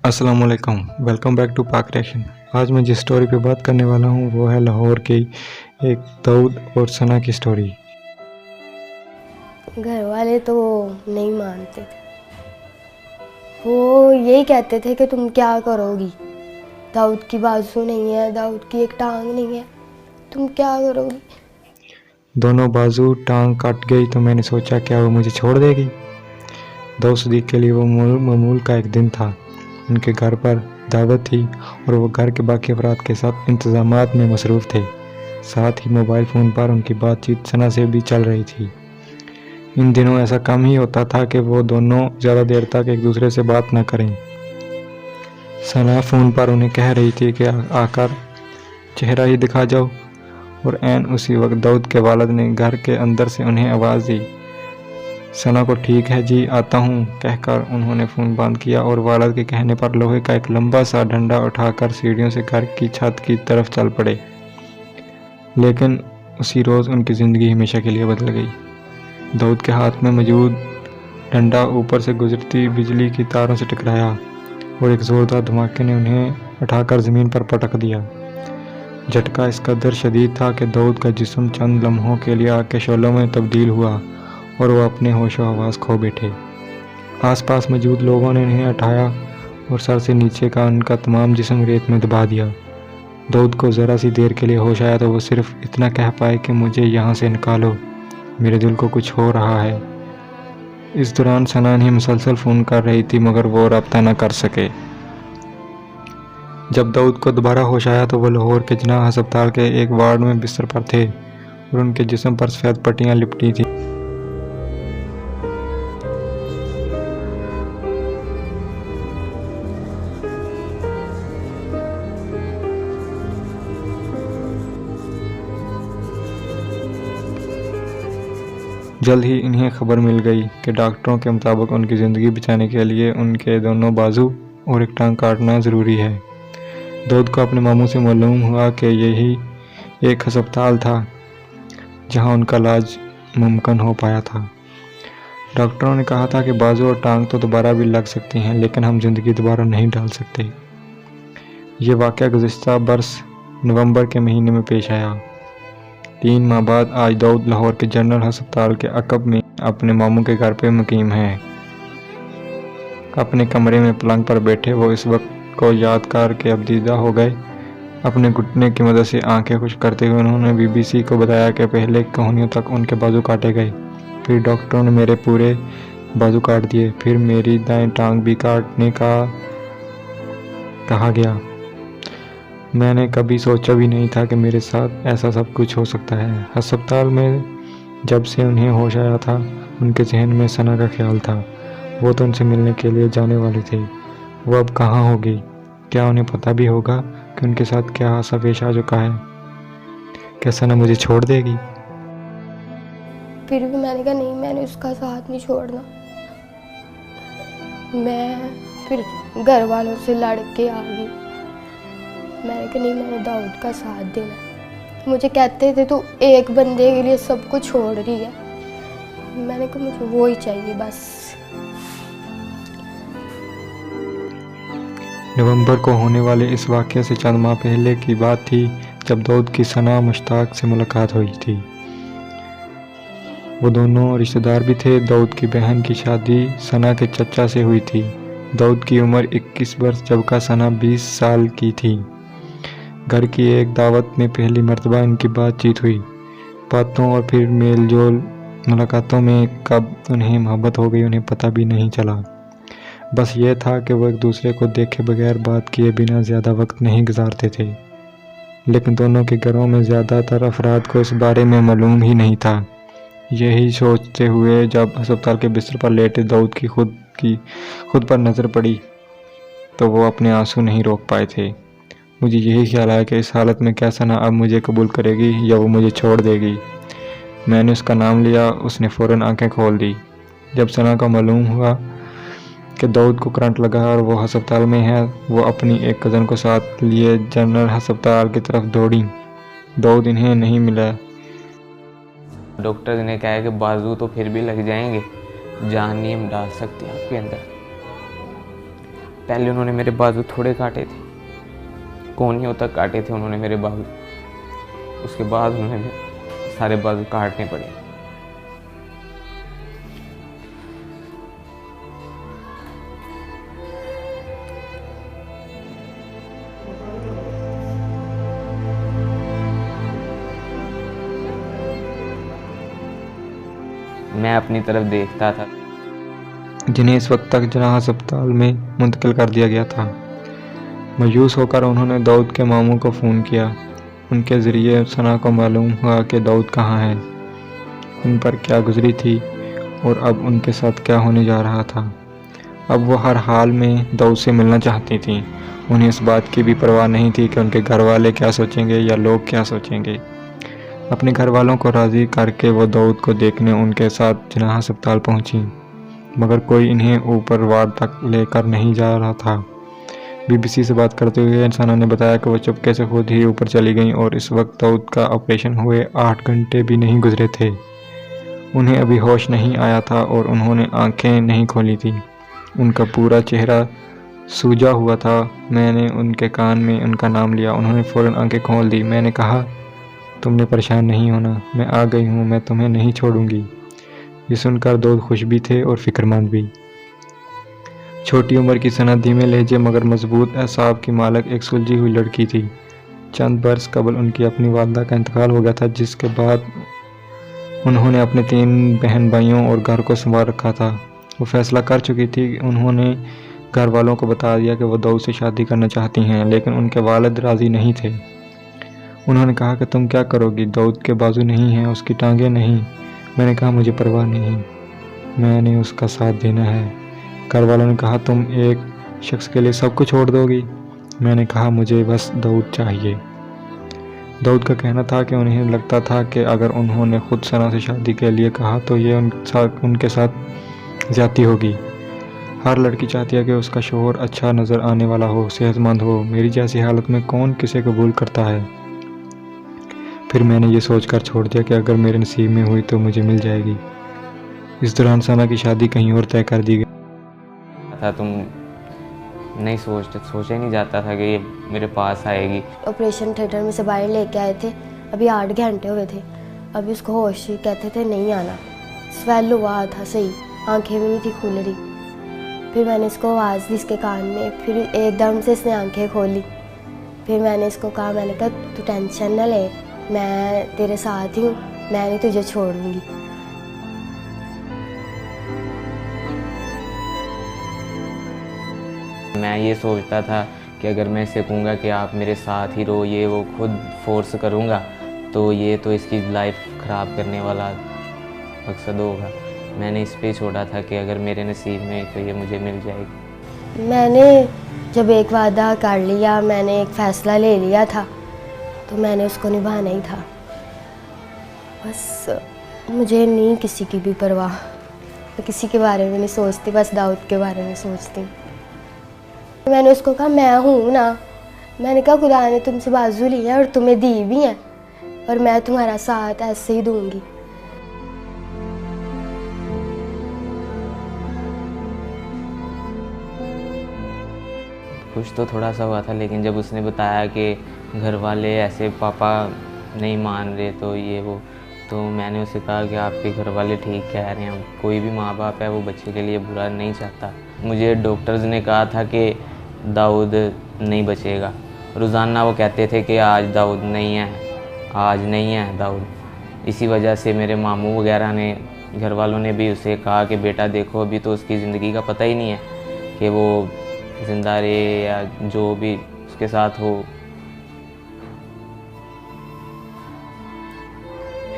अस्सलाम वालेकुम, welcome back to पाक रिएक्शन। आज मैं जिस स्टोरी पे बात करने वाला हूँ वो है लाहौर की एक दाऊद और सना की स्टोरी। घर वाले तो नहीं मानते थे। वो यही कहते थे कि तुम क्या करोगी, दाऊद की बाजू नहीं है, दाऊद की एक टांग नहीं है, तुम क्या करोगी। दोनों बाजू टांग कट गई तो मैंने सोचा क्या वो मुझे छोड़ देगी। दोस्त के लिए वो मामूल का एक दिन था। उनके घर पर दावत थी और वो घर के बाकी अफराद के साथ इंतज़ामात में मसरूफ़ थे। साथ ही मोबाइल फ़ोन पर उनकी बातचीत सना से भी चल रही थी। इन दिनों ऐसा कम ही होता था कि वो दोनों ज़्यादा देर तक एक दूसरे से बात न करें। सना फ़ोन पर उन्हें कह रही थी कि आकर चेहरा ही दिखा जाओ, और ऐन उसी वक्त दाऊद के वालिद ने घर के अंदर से उन्हें आवाज़ दी। सना को ठीक है जी आता हूँ कहकर उन्होंने फ़ोन बंद किया और वालिद के कहने पर लोहे का एक लंबा सा डंडा उठाकर सीढ़ियों से घर की छत की तरफ चल पड़े। लेकिन उसी रोज़ उनकी ज़िंदगी हमेशा के लिए बदल गई। दाऊद के हाथ में मौजूद डंडा ऊपर से गुजरती बिजली की तारों से टकराया और एक ज़ोरदार धमाके ने उन्हें उठाकर ज़मीन पर पटक दिया। झटका इस कदर शदीद था कि दाऊद का जिस्म चंद लम्हों के लिए आग के शोलों में तब्दील हुआ और वह अपने होशो हवास खो बैठे। आसपास मौजूद लोगों ने उन्हें उठाया और सर से नीचे का उनका तमाम जिस्म रेत में दबा दिया। दाऊद को ज़रा सी देर के लिए होश आया तो वो सिर्फ इतना कह पाए कि मुझे यहाँ से निकालो, मेरे दिल को कुछ हो रहा है। इस दौरान सना इन्हें मुसलसल फ़ोन कर रही थी मगर वो रब्ता न कर सके। जब दाऊद को दोबारा होश आया तो वो लाहौर के जिन्ना अस्पताल के एक वार्ड में बिस्तर पर थे और उनके जिस्म पर सफ़ेद पट्टियाँ लिपटी थी। जल्द ही इन्हें खबर मिल गई कि डॉक्टरों के मुताबिक उनकी ज़िंदगी बचाने के लिए उनके दोनों बाजू और एक टांग काटना ज़रूरी है। दाऊद को अपने मामू से मालूम हुआ कि यही एक अस्पताल था जहां उनका इलाज मुमकिन हो पाया था। डॉक्टरों ने कहा था कि बाजू और टांग तो दोबारा भी लग सकती हैं, लेकिन हम ज़िंदगी दोबारा नहीं डाल सकते। ये वाक़या गुज़िश्ता बरस नवंबर के महीने में पेश आया। 3 माह बाद आज दाऊद लाहौर के जनरल अस्पताल के अकब में अपने मामू के घर पे मुकीम हैं। अपने कमरे में पलंग पर बैठे वो इस वक्त को याद करके अबदीदा हो गए। अपने घुटने की मदद से आंखें खुश करते हुए उन्होंने बीबीसी को बताया कि पहले कोहनियों तक उनके बाजू काटे गए, फिर डॉक्टरों ने मेरे पूरे बाजू काट दिए, फिर मेरी दाएं टांग भी काटने का कहा गया। मैंने कभी सोचा भी नहीं था कि मेरे साथ ऐसा सब कुछ हो सकता है। अस्पताल में जब से उन्हें होश आया था उनके जहन में सना का ख्याल था। वो तो उनसे मिलने के लिए जाने वाले थे। वो अब कहाँ होगी? क्या उन्हें पता भी होगा कि उनके साथ क्या हादसा पेश आ चुका है? क्या सना मुझे छोड़ देगी? फिर भी मैंने कहा नहीं, मैंने उसका साथ नहीं छोड़ना। मैं फिर घर वालों से लड़ के आ गई। मैंने कहा नहीं, मैंने दाऊद का साथ देना। मुझे कहते थे तू एक बंदे के लिए सब कुछ छोड़ रही है। मैंने कहा मुझे वो ही चाहिए बस। नवंबर को होने वाले इस वाक़ये से चंद माह पहले की बात थी जब दाऊद की सना मुश्ताक से मुलाकात हुई थी। वो दोनों रिश्तेदार भी थे। दाऊद की बहन की शादी सना के चचा से हुई थी। दाऊद की उम्र 21 वर्ष जबकि सना 20 साल की थी। घर की एक दावत में पहली मर्तबा इनकी बातचीत हुई। बातों और फिर मेल जोल मुलाकातों में कब उन्हें मोहब्बत हो गई उन्हें पता भी नहीं चला। बस ये था कि वो एक दूसरे को देखे बगैर बात किए बिना ज़्यादा वक्त नहीं गुजारते थे। लेकिन दोनों के घरों में ज़्यादातर अफराद को इस बारे में मालूम ही नहीं था। यही सोचते हुए जब अस्पताल के बिस्तर पर लेटे दाऊद की खुद पर नज़र पड़ी तो वो अपने आंसू नहीं रोक पाए थे। मुझे यही ख्याल आया कि इस हालत में क्या सना अब मुझे कबूल करेगी या वो मुझे छोड़ देगी। मैंने उसका नाम लिया, उसने फ़ौरन आंखें खोल दी। जब सना को मालूम हुआ कि दाऊद को करंट लगा और वो अस्पताल में है, वो अपनी एक कज़न को साथ लिए जनरल अस्पताल की तरफ दौड़ी। दाऊद इन्हें नहीं मिला। डॉक्टर ने कहा है कि बाजू तो फिर भी लग जाएंगे, जान नहीं हम डाल सकते आपके अंदर। पहले उन्होंने मेरे बाजू थोड़े काटे थे, कोहनियों तक काटे थे उन्होंने मेरे बाजू, उसके बाद उन्होंने मेरे सारे बाजू काटने पड़े। मैं अपनी तरफ देखता था। जिन्हें इस वक्त तक जनाह अस्पताल में मुंतकिल कर दिया गया था। मायूस होकर उन्होंने दाऊद के मामू को फ़ोन किया। उनके ज़रिए सना को मालूम हुआ कि दाऊद कहाँ है, उन पर क्या गुजरी थी और अब उनके साथ क्या होने जा रहा था। अब वो हर हाल में दाऊद से मिलना चाहती थी। उन्हें इस बात की भी परवाह नहीं थी कि उनके घर वाले क्या सोचेंगे या लोग क्या सोचेंगे। अपने घर वालों को राज़ी करके वो दाऊद को देखने उनके साथ जनाह अस्पताल पहुंची, मगर कोई इन्हें ऊपर वार्ड तक लेकर नहीं जा रहा था। बीबीसी से बात करते हुए सना ने बताया कि वो चुपके से खुद ही ऊपर चली गईं और इस वक्त दाऊद का ऑपरेशन हुए 8 घंटे भी नहीं गुजरे थे। उन्हें अभी होश नहीं आया था और उन्होंने आंखें नहीं खोली थी। उनका पूरा चेहरा सूजा हुआ था। मैंने उनके कान में उनका नाम लिया। उन्होंने फ़ौरन आंखें खोल दी। मैंने कहा, तुमने परेशान नहीं होना, मैं आ गई हूँ, मैं तुम्हें नहीं छोड़ूंगी। ये सुनकर दाऊद खुश भी थे और फिक्रमंद भी। छोटी उम्र की सना धीमे लहजे मगर मजबूत एसाब की मालक एक सुलझी हुई लड़की थी। चंद बरस कबल उनकी अपनी वालदा का इंतकाल हो गया था, जिसके बाद उन्होंने अपने 3 बहन भाइयों और घर को संभाल रखा था। वो फैसला कर चुकी थी। उन्होंने घर वालों को बता दिया कि वो दाऊद से शादी करना चाहती हैं, लेकिन उनके वालिद राज़ी नहीं थे। उन्होंने कहा कि तुम क्या करोगी, दाऊद के बाजू नहीं हैं, उसकी टांगें नहीं। मैंने कहा, मुझे परवाह नहीं, मैंने उसका साथ देना है। घर वालों ने कहा, तुम एक शख्स के लिए सब कुछ छोड़ दोगी। मैंने कहा, मुझे बस दाऊद चाहिए। दाऊद का कहना था कि उन्हें लगता था कि अगर उन्होंने खुद सना से शादी के लिए कहा तो ये उनके साथ ज़्यादती होगी। हर लड़की चाहती है कि उसका शौहर अच्छा नज़र आने वाला हो, सेहतमंद हो। मेरी जैसी हालत में कौन किसे कबूल करता है। फिर मैंने ये सोचकर छोड़ दिया कि अगर मेरे नसीब में हुई तो मुझे मिल जाएगी। इस दौरान सना की शादी कहीं और तय कर दी गई था। तुम नहीं सोचा ही नहीं जाता था कि ये मेरे पास आएगी। ऑपरेशन थिएटर में से बाहर लेके आए थे, अभी 8 घंटे हुए थे। अभी उसको होश ही, कहते थे नहीं आना। स्वेल हुआ था सही, आंखें भी नहीं थी खुल रही। फिर मैंने इसको आवाज़ दी इसके कान में, फिर एकदम से इसने आंखें खोली। फिर मैंने इसको कहा, मैंने कहा तू टेंशन न ले, मैं तेरे साथ ही हूँ, मैं नहीं तुझे छोड़ूंगी। मैं ये सोचता था कि अगर मैं इसे कहूँगा कि आप मेरे साथ ही रहो, ये वो खुद फोर्स करूँगा तो ये तो इसकी लाइफ ख़राब करने वाला मकसद होगा। मैंने इस पे छोड़ा था कि अगर मेरे नसीब में तो ये मुझे मिल जाएगी। मैंने जब एक वादा कर लिया, मैंने एक फ़ैसला ले लिया था तो मैंने उसको निभाना ही था। बस मुझे नहीं किसी की भी परवाह, मैं किसी के बारे में नहीं सोचती, बस दाऊद के बारे में सोचती। मैंने उसको कहा, मैं हूँ ना, मैंने कहा खुदा ने तुमसे बाजू ली है और तुम्हें दी भी है और मैं तुम्हारा साथ ऐसे ही दूंगी। खुश तो थोड़ा सा हुआ था, लेकिन जब उसने बताया कि घर वाले ऐसे पापा नहीं मान रहे तो ये वो, तो मैंने उसे कहा कि आपके घर वाले ठीक कह रहे हैं, कोई भी माँ बाप है वो बच्चे के लिए बुरा नहीं चाहता। मुझे डॉक्टर्स ने कहा था कि दाऊद नहीं बचेगा। रोज़ाना वो कहते थे कि आज दाऊद नहीं है, आज नहीं है दाऊद। इसी वजह से मेरे मामू वगैरह ने, घर वालों ने भी उसे कहा कि बेटा देखो, अभी तो उसकी ज़िंदगी का पता ही नहीं है कि वो ज़िंदा रहे या जो भी उसके साथ हो।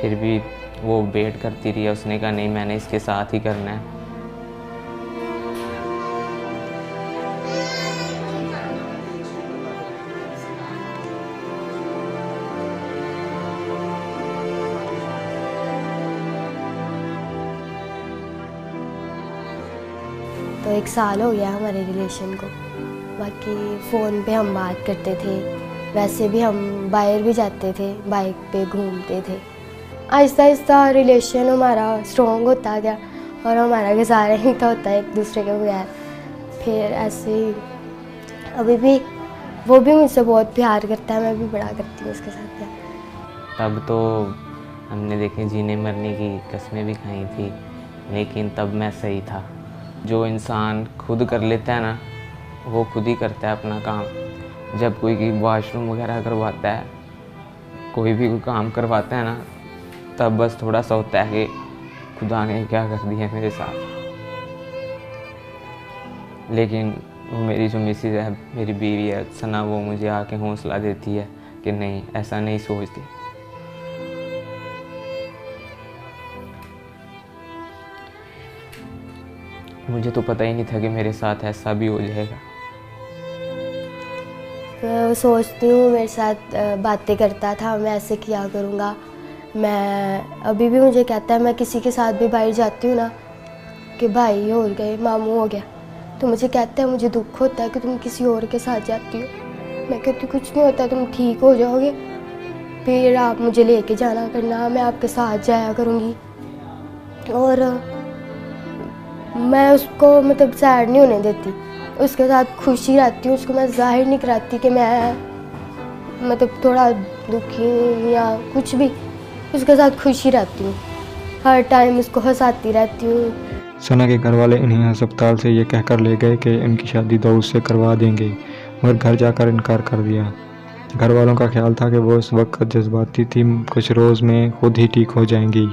फिर भी वो वेट करती रही। उसने कहा नहीं, मैंने इसके साथ ही करना है। तो 1 साल हो गया हमारे रिलेशन को। बाकी फ़ोन पे हम बात करते थे, वैसे भी हम बाहर भी जाते थे, बाइक पे घूमते थे। आहिस्ता आहिस्ता रिलेशन हमारा स्ट्रॉन्ग होता गया और हमारा गुजारा ही तो होता है एक दूसरे के बगैर। फिर ऐसे ही अभी भी वो भी मुझसे बहुत प्यार करता है, मैं भी बड़ा करती हूँ उसके साथ प्यार। तब तो हमने देखे जीने मरने की कस्में भी खाई थी, लेकिन तब मैं सही था। जो इंसान खुद कर लेता है ना, वो खुद ही करता है अपना काम। जब कोई वॉशरूम वगैरह करवाता है, कोई भी कोई काम करवाता है ना, तब बस थोड़ा सा होता है कि खुदा ने क्या कर दिया मेरे साथ। लेकिन वो मेरी जो मिसेज है, मेरी बीवी है सना, वो मुझे आके हौसला देती है कि नहीं, ऐसा नहीं सोचती। मुझे तो पता ही नहीं था कि मेरे साथ ऐसा भी हो जाएगा। मैं सोचती हूँ मेरे साथ बातें करता था, मैं ऐसे किया करूँगा। मैं अभी भी मुझे कहता है, मैं किसी के साथ भी बाहर जाती हूँ ना कि भाई हो गए, मामू हो गया, तो मुझे कहता है मुझे दुख होता है कि तुम किसी और के साथ जाती हो। मैं कहती कुछ नहीं होता, तुम ठीक हो जाओगे, फिर आप मुझे लेके जाना करना, मैं आपके साथ जाया करूँगी। और मैं उसको मतलब सैड नहीं होने देती, उसके साथ खुशी रहती हूँ। उसको मैं जाहिर नहीं कराती कि मैं मतलब थोड़ा दुखी हूँ या कुछ भी, उसके साथ खुशी रहती हूँ, हर टाइम उसको हंसाती रहती हूँ। सना के घर वाले इन्हें अस्पताल से ये कहकर ले गए कि इनकी शादी दाऊद से करवा देंगे, मगर घर जाकर इनकार कर दिया। घर वालों का ख्याल था कि वो इस वक्त जज्बाती थी, कुछ रोज़ में खुद ही ठीक हो जाएंगी।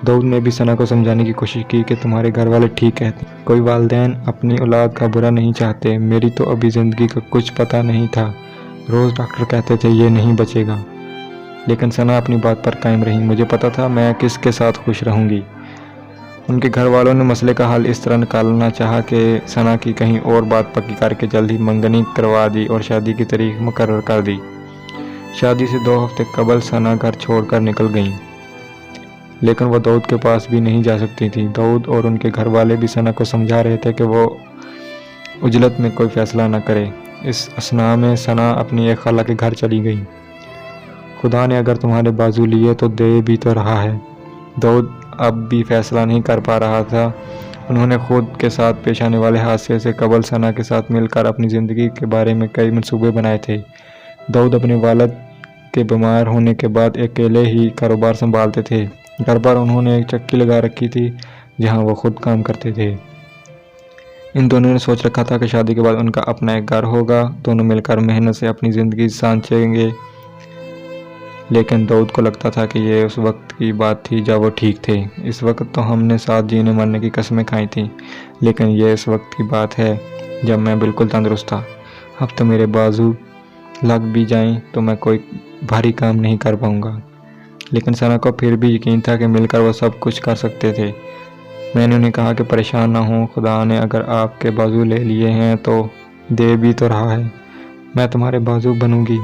दाऊद ने भी सना को समझाने की कोशिश की कि तुम्हारे घर वाले ठीक कहते हैं, कोई वालिदैन अपनी औलाद का बुरा नहीं चाहते, मेरी तो अभी ज़िंदगी का कुछ पता नहीं था, रोज़ डॉक्टर कहते थे ये नहीं बचेगा। लेकिन सना अपनी बात पर कायम रही, मुझे पता था मैं किसके साथ खुश रहूँगी। उनके घर वालों ने मसले का हल इस तरह निकालना चाहा कि सना की कहीं और बात पक्की करके जल्द ही मंगनी करवा दी और शादी की तारीख मुकर्रर कर दी। शादी से 2 हफ्ते कबल सना घर छोड़कर निकल गईं, लेकिन वह दाऊद के पास भी नहीं जा सकती थी। दाऊद और उनके घर वाले भी सना को समझा रहे थे कि वो उजलत में कोई फैसला न करे। इस असना में सना अपनी एक खाला के घर चली गई। खुदा ने अगर तुम्हारे बाजू लिए तो दे भी तो रहा है। दाऊद अब भी फैसला नहीं कर पा रहा था। उन्होंने खुद के साथ पेश आने वाले हादसे से कबल सना के साथ मिलकर अपनी ज़िंदगी के बारे में कई मंसूबे बनाए थे। दाऊद अपने वालिद के बीमार होने के बाद अकेले ही कारोबार संभालते थे। घर पर उन्होंने एक चक्की लगा रखी थी जहां वो खुद काम करते थे। इन दोनों ने सोच रखा था कि शादी के बाद उनका अपना एक घर होगा, दोनों मिलकर मेहनत से अपनी ज़िंदगी सांचेंगे। लेकिन दाऊद को लगता था कि ये उस वक्त की बात थी जब वो ठीक थे। इस वक्त तो हमने साथ जीने मरने की कस्में खाई थी, लेकिन ये इस वक्त की बात है जब मैं बिल्कुल तंदुरुस्त था। अब तो मेरे बाजू लग भी जाएं तो मैं कोई भारी काम नहीं कर पाऊंगा। लेकिन सना को फिर भी यकीन था कि मिलकर वो सब कुछ कर सकते थे। मैंने उन्हें कहा कि परेशान ना हो, खुदा ने अगर आपके बाजू ले लिए हैं तो दे भी तो रहा है, मैं तुम्हारे बाजू बनूंगी।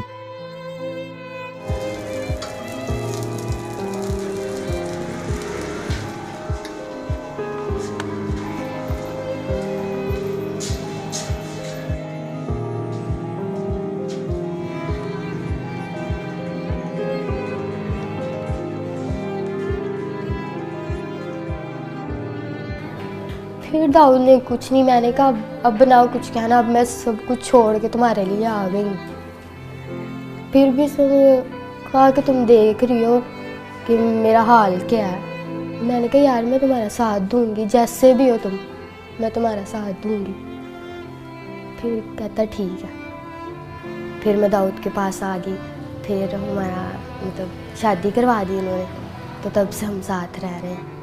फिर दाऊद ने कुछ नहीं, मैंने कहा अब बनाओ कुछ कहना, अब मैं सब कुछ छोड़ के तुम्हारे लिए आ गई हूँ। फिर भी उसने कहा कि तुम देख रही हो कि मेरा हाल क्या है। मैंने कहा यार मैं तुम्हारा साथ दूंगी, जैसे भी हो तुम, मैं तुम्हारा साथ दूंगी। फिर कहता ठीक है। फिर मैं दाऊद के पास आ गई, फिर हमारा मतलब शादी करवा दी उन्होंने, तो तब से हम साथ रह रहे हैं।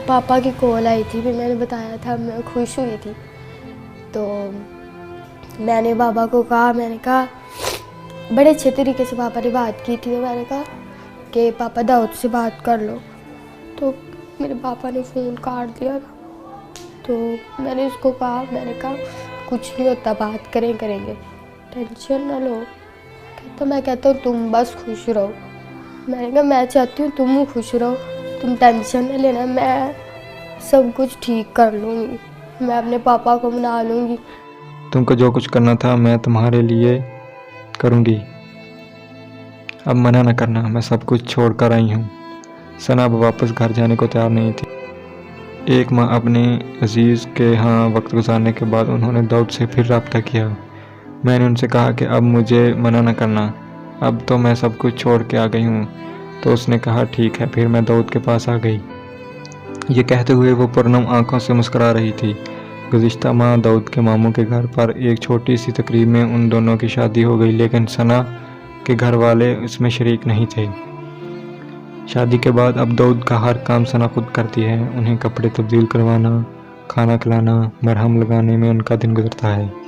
पापा की कॉल आई थी, फिर मैंने बताया था, मैं खुश हुई थी। तो मैंने पापा को कहा, मैंने कहा बड़े अच्छे तरीके से पापा ने बात की थी, तो मैंने कहा कि पापा दाऊद से बात कर लो। तो मेरे पापा ने फ़ोन काट दिया था। तो मैंने उसको कहा, मैंने कहा कुछ नहीं होता, बात करेंगे, टेंशन ना लो। तो मैं कहता हूँ तुम बस खुश रहो। मैंने कहा मैं चाहती हूँ तुम खुश रहो, तुम टेंशन न लेना, मैं सब कुछ ठीक कर लूँगी, मैं अपने पापा को मना लूँगी। तुमको जो कुछ करना था मैं तुम्हारे लिए करूँगी, अब मना न करना, मैं सब कुछ छोड़ कर आई हूँ। सना अब वापस घर जाने को तैयार नहीं थी। एक माह अपने अजीज़ के यहाँ वक्त गुजारने के बाद उन्होंने दाऊद से फिर रब्ता किया। मैंने उनसे कहा कि अब मुझे मना न करना, अब तो मैं सब कुछ छोड़ के आ गई हूँ। तो उसने कहा ठीक है। फिर मैं दाऊद के पास आ गई। ये कहते हुए वो पुरनम आंखों से मुस्कुरा रही थी। गुज़िश्ता माह दाऊद के मामू के घर पर एक छोटी सी तकरीब में उन दोनों की शादी हो गई, लेकिन सना के घर वाले इसमें शरीक नहीं थे। शादी के बाद अब दाऊद का हर काम सना खुद करती है। उन्हें कपड़े तब्दील करवाना, खाना खिलाना, मरहम लगाने में उनका दिन गुजरता है।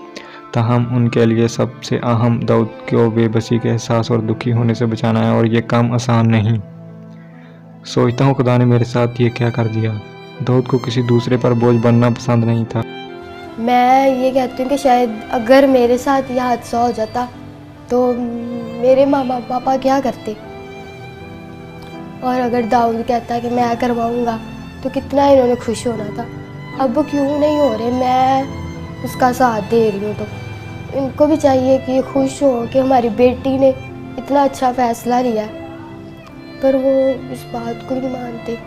ताहम उनके लिए सबसे अहम दाऊद को बेबसी के एहसास और दुखी होने से बचाना है, और ये काम आसान नहीं। सोचता हूँ खुदा ने मेरे साथ ये क्या कर दिया। दाऊद को किसी दूसरे पर बोझ बनना पसंद नहीं था। मैं ये कहती हूँ कि शायद अगर मेरे साथ यह हादसा हो जाता तो मेरे मामा पापा क्या करते, और अगर दाऊद कहता कि मैं करवाऊँगा तो कितना इन्होंने खुश होना था। अब वो क्यों नहीं हो रहे, मैं उसका साथ दे रही हूँ। तो इनको भी चाहिए कि खुश हो कि हमारी बेटी ने इतना अच्छा फ़ैसला लिया, पर वो इस बात को नहीं मानते।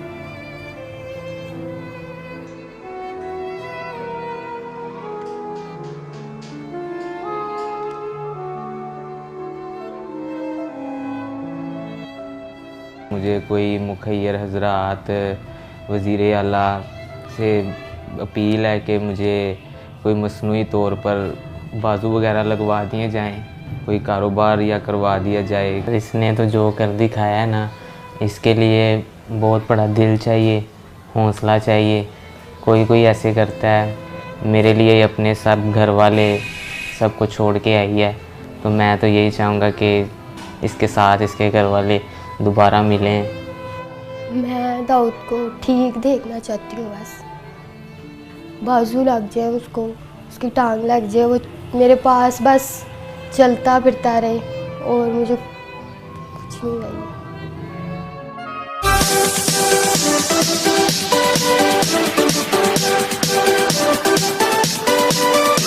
मुझे कोई मुखैर हजरात वज़ीर आला से अपील है कि मुझे कोई मसनूई तौर पर बाजू वगैरह लगवा दिए जाएं, कोई कारोबार या करवा दिया जाए। इसने तो जो कर दिखाया है ना, इसके लिए बहुत बड़ा दिल चाहिए, हौसला चाहिए। कोई कोई ऐसे करता है, मेरे लिए अपने सब घर वाले सब कुछ छोड़ के आई है, तो मैं तो यही चाहूँगा कि इसके साथ इसके घर वाले दोबारा मिलें। मैं दाऊद को ठीक देखना चाहती हूँ, बस बाजू लग जाए उसको, उसकी टांग लग जाए, वो मेरे पास बस चलता फिरता रहे, और मुझे कुछ नहीं चाहिए।